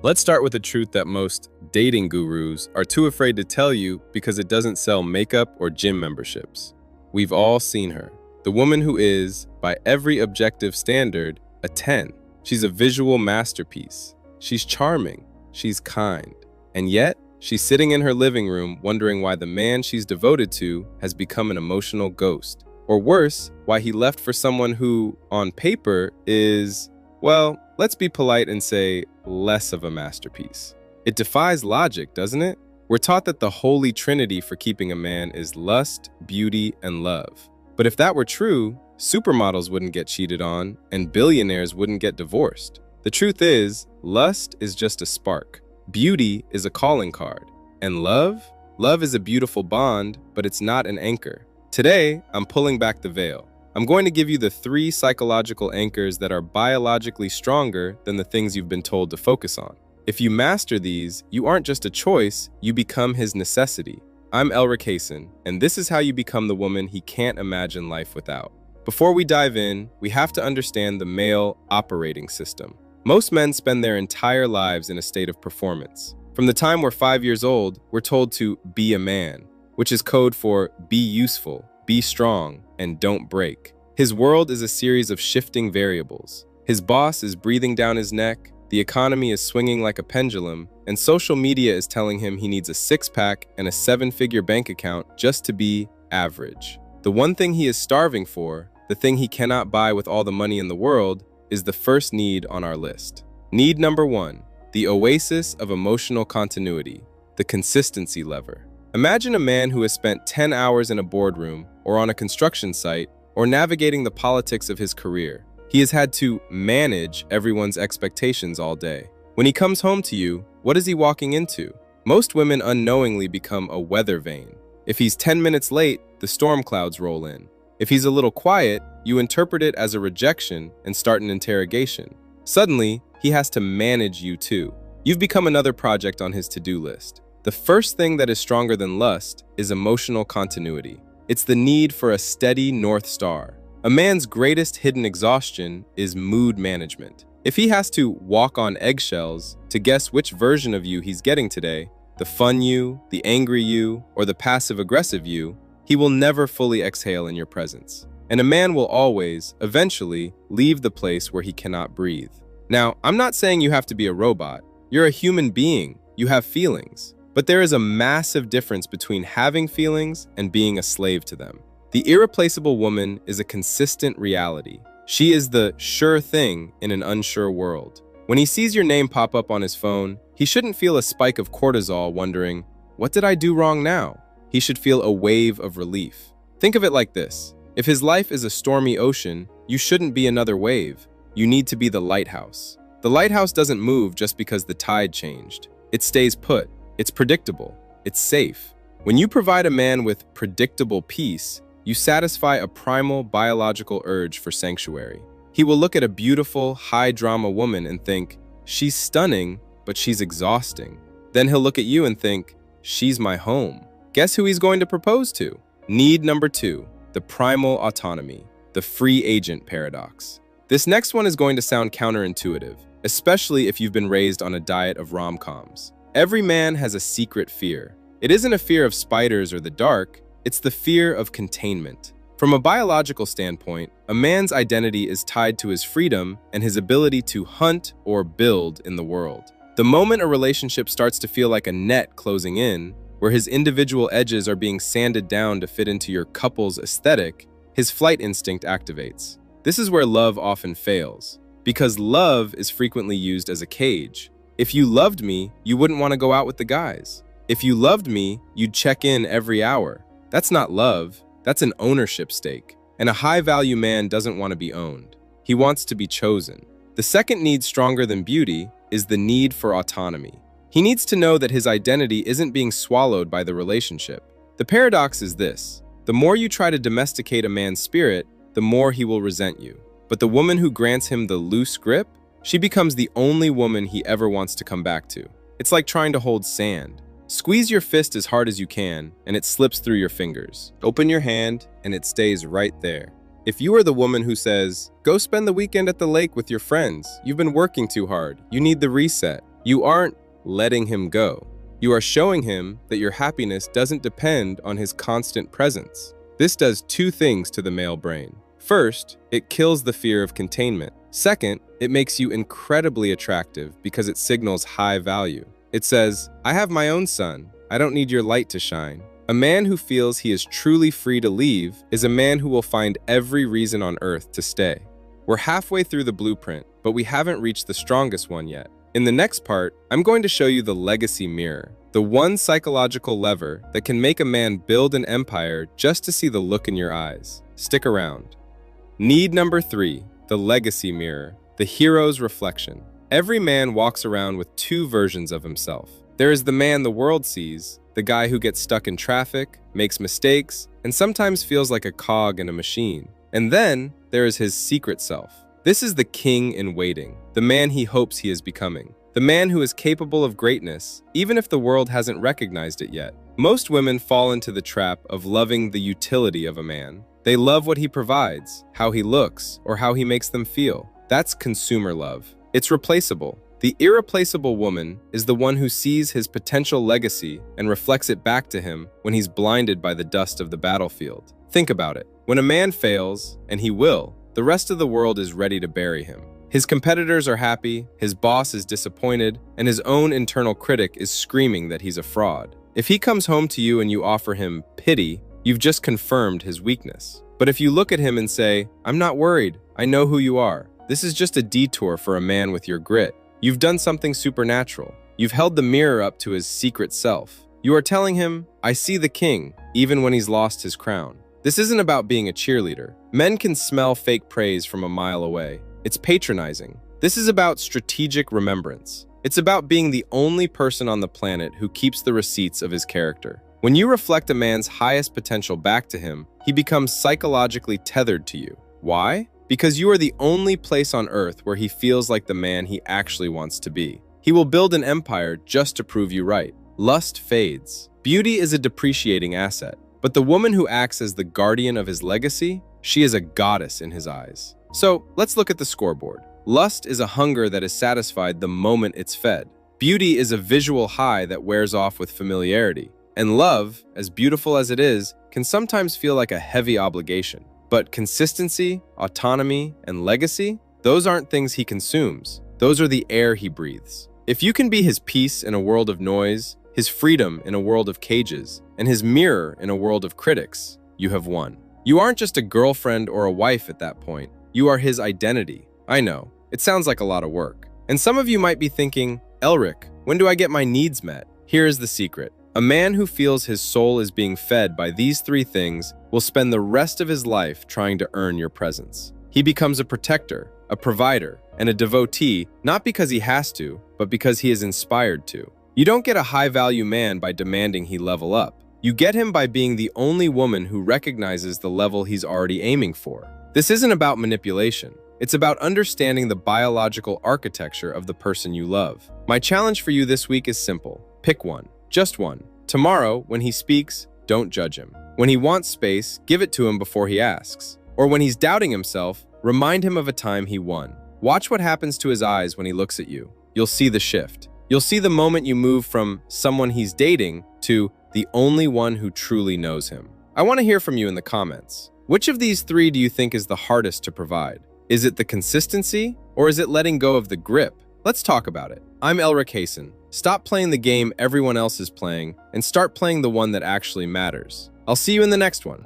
Let's start with a truth that most dating gurus are too afraid to tell you because it doesn't sell makeup or gym memberships. We've all seen her. The woman who is, by every objective standard, a 10. She's a visual masterpiece. She's charming. She's kind. And yet, she's sitting in her living room wondering why the man she's devoted to has become an emotional ghost. Or worse, why he left for someone who, on paper, is, well, let's be polite and say, less of a masterpiece. It defies logic, doesn't it? We're taught that the holy trinity for keeping a man is lust, beauty, and love. But if that were true, supermodels wouldn't get cheated on, and billionaires wouldn't get divorced. The truth is, lust is just a spark. Beauty is a calling card. And love? Love is a beautiful bond, but it's not an anchor. Today, I'm pulling back the veil. I'm going to give you the 3 psychological anchors that are biologically stronger than the things you've been told to focus on. If you master these, you aren't just a choice, you become his necessity. I'm Elric Hasen, and this is how you become the woman he can't imagine life without. Before we dive in, we have to understand the male operating system. Most men spend their entire lives in a state of performance. From the time we're 5 years old, we're told to be a man, which is code for be useful, be strong, and don't break. His world is a series of shifting variables. His boss is breathing down his neck, the economy is swinging like a pendulum, and social media is telling him he needs a 6-pack and a 7-figure bank account just to be average. The one thing he is starving for, the thing he cannot buy with all the money in the world, is the first need on our list. Need number 1, the oasis of emotional continuity, the consistency lever. Imagine a man who has spent 10 hours in a boardroom or on a construction site or navigating the politics of his career. He has had to manage everyone's expectations all day. When he comes home to you, what is he walking into? Most women unknowingly become a weather vane. If he's 10 minutes late, the storm clouds roll in. If he's a little quiet, you interpret it as a rejection and start an interrogation. Suddenly, he has to manage you too. You've become another project on his to-do list. The first thing that is stronger than lust is emotional continuity. It's the need for a steady North Star. A man's greatest hidden exhaustion is mood management. If he has to walk on eggshells to guess which version of you he's getting today, the fun you, the angry you, or the passive-aggressive you, he will never fully exhale in your presence. And a man will always, eventually, leave the place where he cannot breathe. Now, I'm not saying you have to be a robot. You're a human being. You have feelings. But there is a massive difference between having feelings and being a slave to them. The irreplaceable woman is a consistent reality. She is the sure thing in an unsure world. When he sees your name pop up on his phone, he shouldn't feel a spike of cortisol wondering, what did I do wrong now? He should feel a wave of relief. Think of it like this. If his life is a stormy ocean, you shouldn't be another wave. You need to be the lighthouse. The lighthouse doesn't move just because the tide changed. It stays put. It's predictable. It's safe. When you provide a man with predictable peace, you satisfy a primal biological urge for sanctuary. He will look at a beautiful, high-drama woman and think, she's stunning, but she's exhausting. Then he'll look at you and think, she's my home. Guess who he's going to propose to? Need number 2, the primal autonomy, the free agent paradox. This next one is going to sound counterintuitive, especially if you've been raised on a diet of rom-coms. Every man has a secret fear. It isn't a fear of spiders or the dark, it's the fear of containment. From a biological standpoint, a man's identity is tied to his freedom and his ability to hunt or build in the world. The moment a relationship starts to feel like a net closing in, where his individual edges are being sanded down to fit into your couple's aesthetic, his flight instinct activates. This is where love often fails, because love is frequently used as a cage. If you loved me, you wouldn't want to go out with the guys. If you loved me, you'd check in every hour. That's not love, that's an ownership stake. And a high-value man doesn't want to be owned. He wants to be chosen. The second need stronger than beauty is the need for autonomy. He needs to know that his identity isn't being swallowed by the relationship. The paradox is this: the more you try to domesticate a man's spirit, the more he will resent you. But the woman who grants him the loose grip, she becomes the only woman he ever wants to come back to. It's like trying to hold sand. Squeeze your fist as hard as you can, and it slips through your fingers. Open your hand, and it stays right there. If you are the woman who says, go spend the weekend at the lake with your friends, you've been working too hard, you need the reset, You aren't letting him go. You are showing him that your happiness doesn't depend on his constant presence. This does two things to the male brain. First, it kills the fear of containment. Second, it makes you incredibly attractive because it signals high value. It says, I have my own sun. I don't need your light to shine. A man who feels he is truly free to leave is a man who will find every reason on earth to stay. We're halfway through the blueprint, but we haven't reached the strongest one yet. In the next part, I'm going to show you the legacy mirror, the one psychological lever that can make a man build an empire just to see the look in your eyes. Stick around. Need number 3, the legacy mirror, the hero's reflection. Every man walks around with two versions of himself. There is the man the world sees, the guy who gets stuck in traffic, makes mistakes, and sometimes feels like a cog in a machine. And then there is his secret self. This is the king in waiting, the man he hopes he is becoming, the man who is capable of greatness, even if the world hasn't recognized it yet. Most women fall into the trap of loving the utility of a man. They love what he provides, how he looks, or how he makes them feel. That's consumer love. It's replaceable. The irreplaceable woman is the one who sees his potential legacy and reflects it back to him when he's blinded by the dust of the battlefield. Think about it. When a man fails, and he will, the rest of the world is ready to bury him. His competitors are happy, his boss is disappointed, and his own internal critic is screaming that he's a fraud. If he comes home to you and you offer him pity, you've just confirmed his weakness. But if you look at him and say, I'm not worried, I know who you are. This is just a detour for a man with your grit. You've done something supernatural. You've held the mirror up to his secret self. You are telling him, I see the king, even when he's lost his crown. This isn't about being a cheerleader. Men can smell fake praise from a mile away. It's patronizing. This is about strategic remembrance. It's about being the only person on the planet who keeps the receipts of his character. When you reflect a man's highest potential back to him, he becomes psychologically tethered to you. Why? Because you are the only place on earth where he feels like the man he actually wants to be. He will build an empire just to prove you right. Lust fades. Beauty is a depreciating asset. But the woman who acts as the guardian of his legacy, she is a goddess in his eyes. So let's look at the scoreboard. Lust is a hunger that is satisfied the moment it's fed. Beauty is a visual high that wears off with familiarity. And love, as beautiful as it is, can sometimes feel like a heavy obligation. But consistency, autonomy, and legacy, those aren't things he consumes. Those are the air he breathes. If you can be his peace in a world of noise, his freedom in a world of cages, and his mirror in a world of critics, you have won. You aren't just a girlfriend or a wife at that point. You are his identity. I know, it sounds like a lot of work. And some of you might be thinking, Elric, when do I get my needs met? Here is the secret. A man who feels his soul is being fed by these 3 things will spend the rest of his life trying to earn your presence. He becomes a protector, a provider, and a devotee, not because he has to, but because he is inspired to. You don't get a high-value man by demanding he level up. You get him by being the only woman who recognizes the level he's already aiming for. This isn't about manipulation. It's about understanding the biological architecture of the person you love. My challenge for you this week is simple. Pick one. Just one. Tomorrow, when he speaks, don't judge him. When he wants space, give it to him before he asks. Or when he's doubting himself, remind him of a time he won. Watch what happens to his eyes when he looks at you. You'll see the shift. You'll see the moment you move from someone he's dating to the only one who truly knows him. I want to hear from you in the comments. Which of these 3 do you think is the hardest to provide? Is it the consistency, or is it letting go of the grip? Let's talk about it. I'm Elric Hasen. Stop playing the game everyone else is playing and start playing the one that actually matters. I'll see you in the next one.